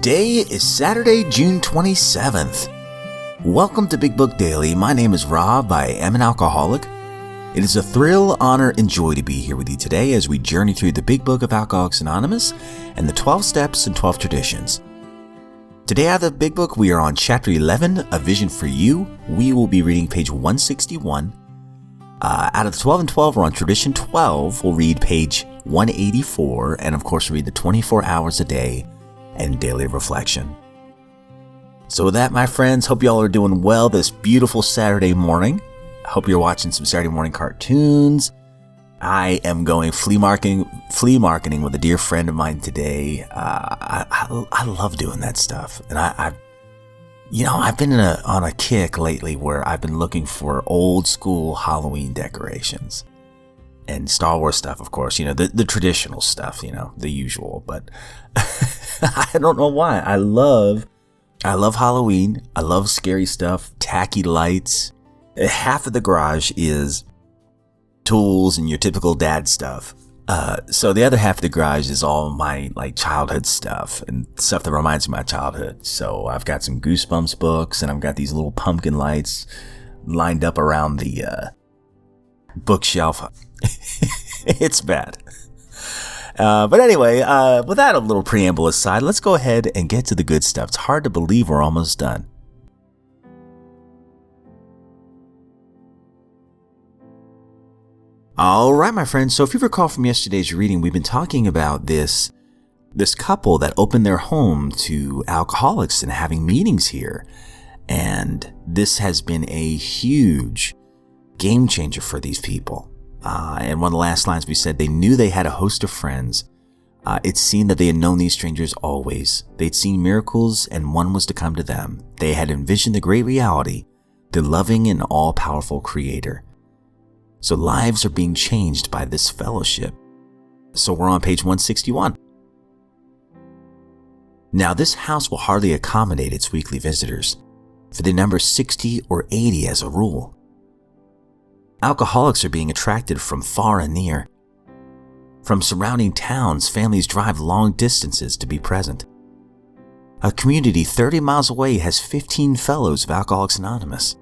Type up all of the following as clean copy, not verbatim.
Today is Saturday, June 27th. Welcome to Big Book Daily. My name is Rob. I am an alcoholic. It is a thrill, honor, and joy to be here with you today as we journey through the Big Book of Alcoholics Anonymous and the 12 Steps and 12 Traditions. Today out of the Big Book, we are on Chapter 11, A Vision for You. We will be reading page 161. Out of the 12 and 12, we're on Tradition 12. We'll read page 184, and of course, read the 24 hours a day and daily reflection. So with that, my friends, hope y'all are doing well this beautiful Saturday morning. I hope you're watching some Saturday morning cartoons. I am going flea marketing with a dear friend of mine today. I love doing that stuff, and I've been on a kick lately where I've been looking for old school Halloween decorations and Star Wars stuff, of course. The traditional stuff, the usual. But I don't know why. I love Halloween. I love scary stuff, tacky lights. Half of the garage is tools and your typical dad stuff. So the other half of the garage is all my childhood stuff and stuff that reminds me of my childhood. So I've got some Goosebumps books, and I've got these little pumpkin lights lined up around the bookshelf. It's bad. But anyway, with that a little preamble aside, let's go ahead and get to the good stuff. It's hard to believe we're almost done. All right, my friends. So if you recall from yesterday's reading, we've been talking about this couple that opened their home to alcoholics and having meetings here. And this has been a huge game changer for these people. And one of the last lines we said, they knew they had a host of friends. It seemed that they had known these strangers always. They'd seen miracles, and one was to come to them. They had envisioned the great reality, the loving and all-powerful Creator. So lives are being changed by this fellowship. So we're on page 161. Now this house will hardly accommodate its weekly visitors, for they number 60 or 80 as a rule. Alcoholics are being attracted from far and near. From surrounding towns, families drive long distances to be present. A community 30 miles away has 15 fellows of Alcoholics Anonymous.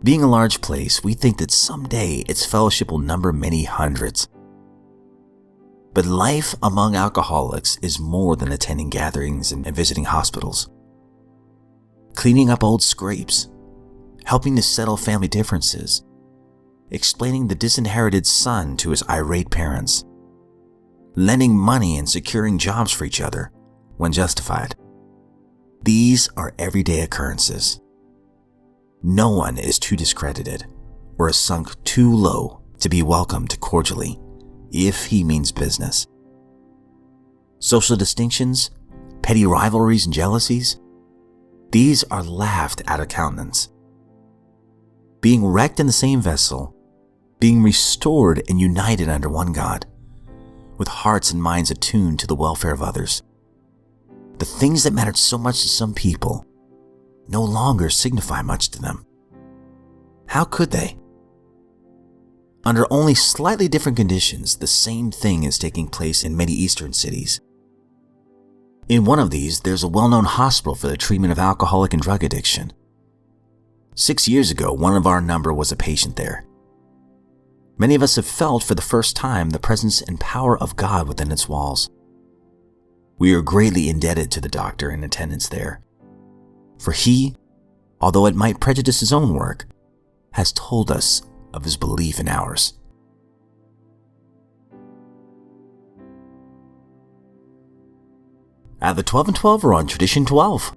Being a large place, we think that someday its fellowship will number many hundreds. But life among alcoholics is more than attending gatherings and visiting hospitals. Cleaning up old scrapes, helping to settle family differences, explaining the disinherited son to his irate parents, lending money and securing jobs for each other when justified. These are everyday occurrences. No one is too discredited or is sunk too low to be welcomed cordially if he means business. Social distinctions, petty rivalries and jealousies, these are laughed out of countenance. Being wrecked in the same vessel, being restored and united under one God, with hearts and minds attuned to the welfare of others. The things that mattered so much to some people no longer signify much to them. How could they? Under only slightly different conditions, the same thing is taking place in many eastern cities. In one of these, there's a well-known hospital for the treatment of alcoholic and drug addiction. 6 years ago, one of our number was a patient there. Many of us have felt for the first time the presence and power of God within its walls. We are greatly indebted to the doctor in attendance there, for he, although it might prejudice his own work, has told us of his belief in ours. Out of the 12 and 12, we're on Tradition 12.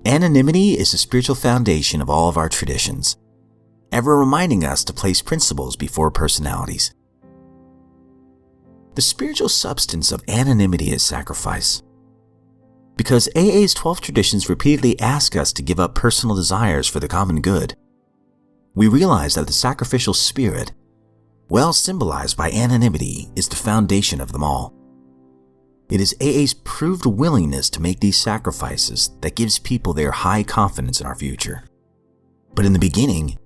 Anonymity is the spiritual foundation of all of our traditions, ever reminding us to place principles before personalities. The spiritual substance of anonymity is sacrifice. Because AA's 12 traditions repeatedly ask us to give up personal desires for the common good, we realize that the sacrificial spirit, well symbolized by anonymity, is the foundation of them all. It is AA's proved willingness to make these sacrifices that gives people their high confidence in our future. But in the beginning,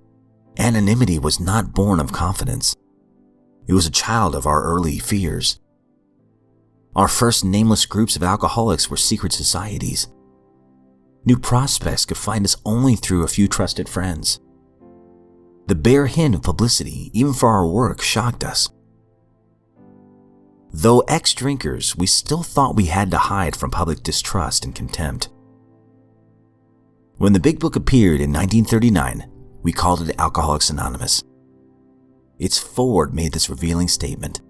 anonymity was not born of confidence. It was a child of our early fears. Our first nameless groups of alcoholics were secret societies. New prospects could find us only through a few trusted friends. The bare hint of publicity, even for our work, shocked us. Though ex-drinkers, we still thought we had to hide from public distrust and contempt. When the Big Book appeared in 1939, we called it Alcoholics Anonymous. Its foreword made this revealing statement.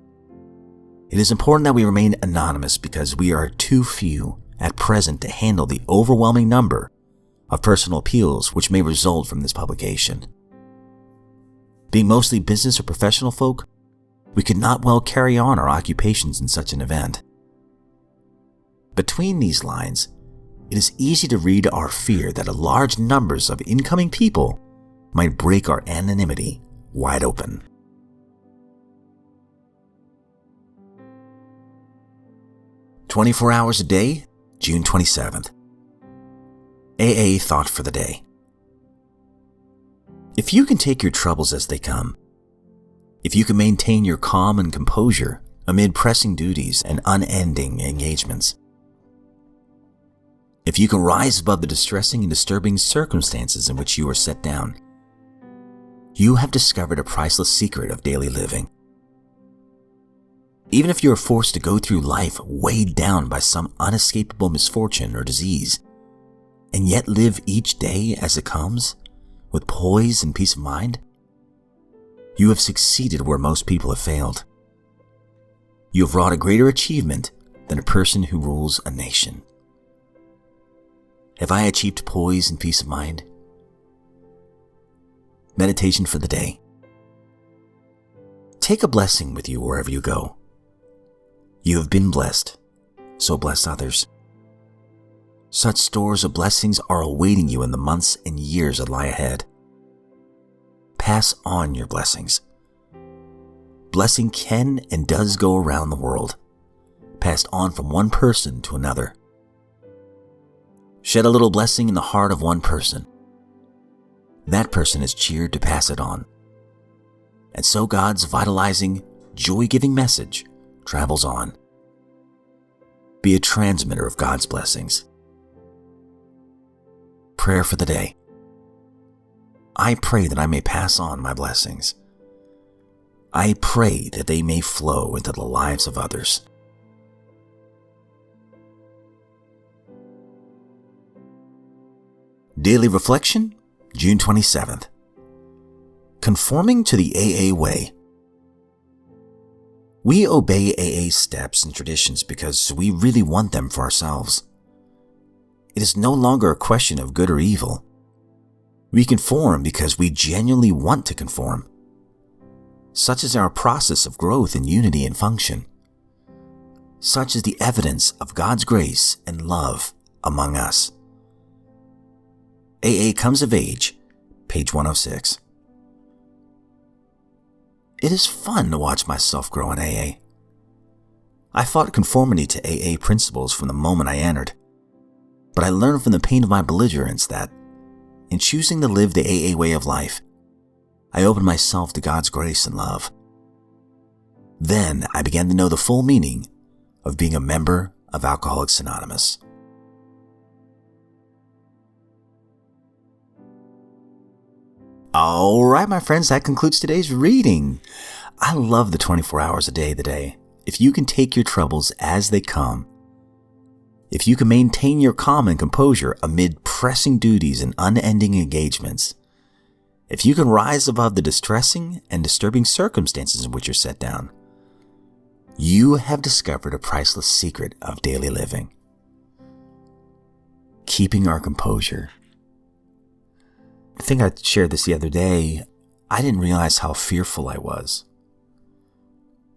It is important that we remain anonymous because we are too few at present to handle the overwhelming number of personal appeals which may result from this publication. Being mostly business or professional folk, we could not well carry on our occupations in such an event. Between these lines, it is easy to read our fear that a large numbers of incoming people might break our anonymity wide open. "24 hours a day, June 27th. AA thought for the day. If you can take your troubles as they come, if you can maintain your calm and composure amid pressing duties and unending engagements, if you can rise above the distressing and disturbing circumstances in which you are set down, you have discovered a priceless secret of daily living. Even if you are forced to go through life weighed down by some unescapable misfortune or disease, and yet live each day as it comes, with poise and peace of mind, you have succeeded where most people have failed. You have wrought a greater achievement than a person who rules a nation. Have I achieved poise and peace of mind? Meditation for the day. Take a blessing with you wherever you go. You have been blessed, so bless others. Such stores of blessings are awaiting you in the months and years that lie ahead. Pass on your blessings. Blessing can and does go around the world, passed on from one person to another. Shed a little blessing in the heart of one person. That person is cheered to pass it on. And so God's vitalizing, joy-giving message travels on. Be a transmitter of God's blessings. Prayer for the day. I pray that I may pass on my blessings. I pray that they may flow into the lives of others. Daily Reflection, June 27th. Conforming to the AA way. We obey AA steps and traditions because we really want them for ourselves. It is no longer a question of good or evil. We conform because we genuinely want to conform. Such is our process of growth in unity and function. Such is the evidence of God's grace and love among us. AA Comes of Age, page 106. It is fun to watch myself grow in AA. I fought conformity to AA principles from the moment I entered, but I learned from the pain of my belligerence that, in choosing to live the AA way of life, I opened myself to God's grace and love. Then I began to know the full meaning of being a member of Alcoholics Anonymous. All right, my friends, that concludes today's reading. I love the 24 hours a day today. If you can take your troubles as they come, if you can maintain your calm and composure amid pressing duties and unending engagements, if you can rise above the distressing and disturbing circumstances in which you're set down, you have discovered a priceless secret of daily living. Keeping our composure. I think I shared this the other day. I didn't realize how fearful I was.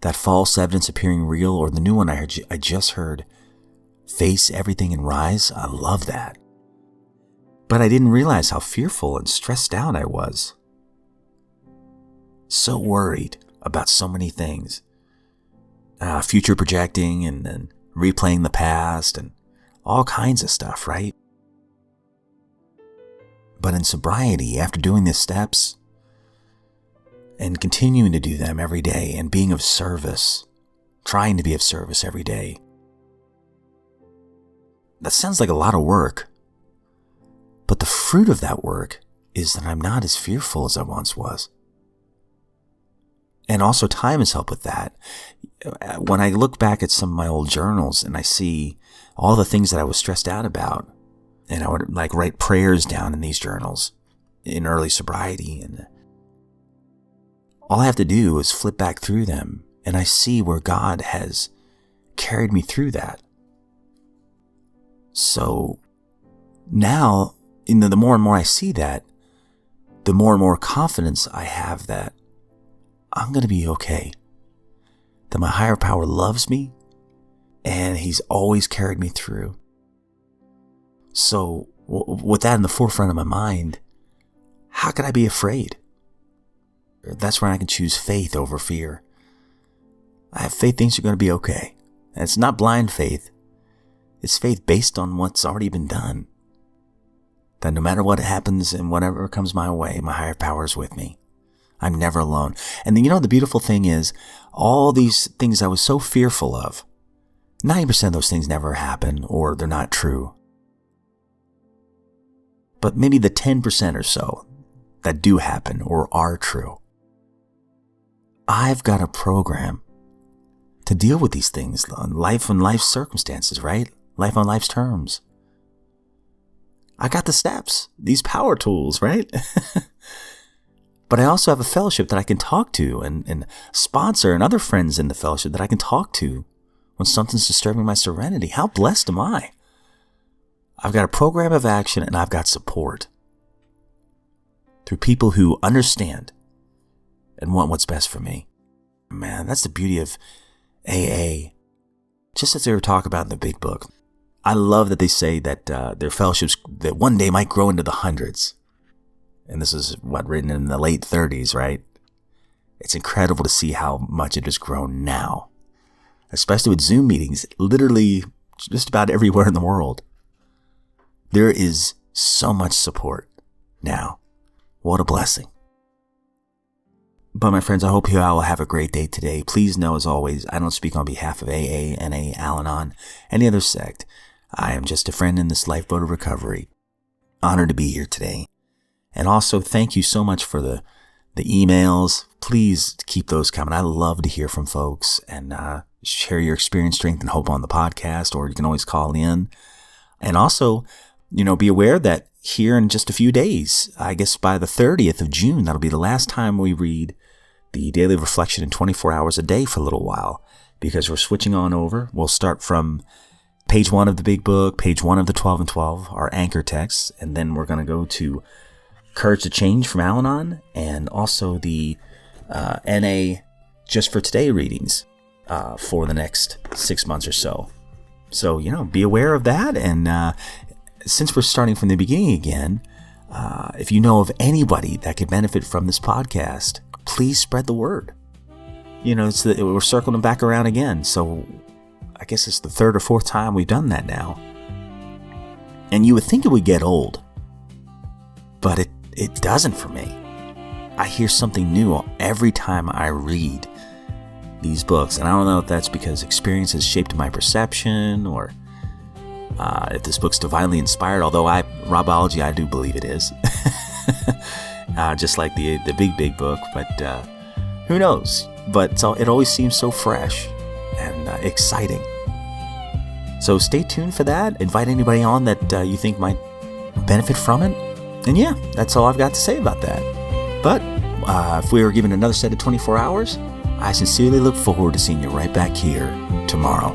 That false evidence appearing real, or the new one I just heard, face everything and rise. I love that. But I didn't realize how fearful and stressed out I was. So worried about so many things. Future projecting and then replaying the past and all kinds of stuff, right? But in sobriety, after doing these steps and continuing to do them every day and being of service, trying to be of service every day, that sounds like a lot of work. But the fruit of that work is that I'm not as fearful as I once was. And also time has helped with that. When I look back at some of my old journals and I see all the things that I was stressed out about, and I would like write prayers down in these journals in early sobriety, and all I have to do is flip back through them and I see where God has carried me through that. So now, the more and more I see that, the more and more confidence I have that I'm going to be okay. That my higher power loves me and he's always carried me through. So with that in the forefront of my mind, how could I be afraid? That's where I can choose faith over fear. I have faith things are going to be okay. And it's not blind faith. It's faith based on what's already been done. That no matter what happens and whatever comes my way, my higher power is with me. I'm never alone. And then, the beautiful thing is, all these things I was so fearful of, 90% of those things never happen or they're not true. But maybe the 10% or so that do happen or are true. I've got a program to deal with these things, life and life circumstances, right? Life on life's terms. I got the steps, these power tools, right? But I also have a fellowship that I can talk to and sponsor and other friends in the fellowship that I can talk to when something's disturbing my serenity. How blessed am I? I've got a program of action and I've got support through people who understand and want what's best for me. Man, that's the beauty of AA. Just as they were talking about in the big book, I love that they say that their fellowships that one day might grow into the hundreds. And this is written in the late 30s, right? It's incredible to see how much it has grown now, especially with Zoom meetings, literally just about everywhere in the world. There is so much support now. What a blessing. But my friends, I hope you all have a great day today. Please know, as always, I don't speak on behalf of AA, NA, Al-Anon, any other sect. I am just a friend in this lifeboat of recovery. Honored to be here today. And also, thank you so much for the emails. Please keep those coming. I love to hear from folks and share your experience, strength, and hope on the podcast, or you can always call in. And also, be aware that here in just a few days, I guess by the 30th of June, that'll be the last time we read the Daily Reflection in 24 hours a day for a little while, because we're switching on over. We'll start from page 1 of the big book, page 1 of the 12 and 12, our anchor texts, and then we're going to go to Courage to Change from Al-Anon, and also the NA Just for Today readings for the next 6 months or so. So, be aware of that. And since we're starting from the beginning again, if you know of anybody that could benefit from this podcast, please spread the word. We're circling back around again. So I guess it's the 3rd or 4th time we've done that now. And you would think it would get old, but it doesn't for me. I hear something new every time I read these books. And I don't know if that's because experience has shaped my perception, or if this book's divinely inspired, although Robology, I do believe it is. Just like the big book, but who knows? But it always seems so fresh and exciting. So stay tuned for that. Invite anybody on that you think might benefit from it. And yeah, that's all I've got to say about that. But if we were given another set of 24 hours, I sincerely look forward to seeing you right back here tomorrow.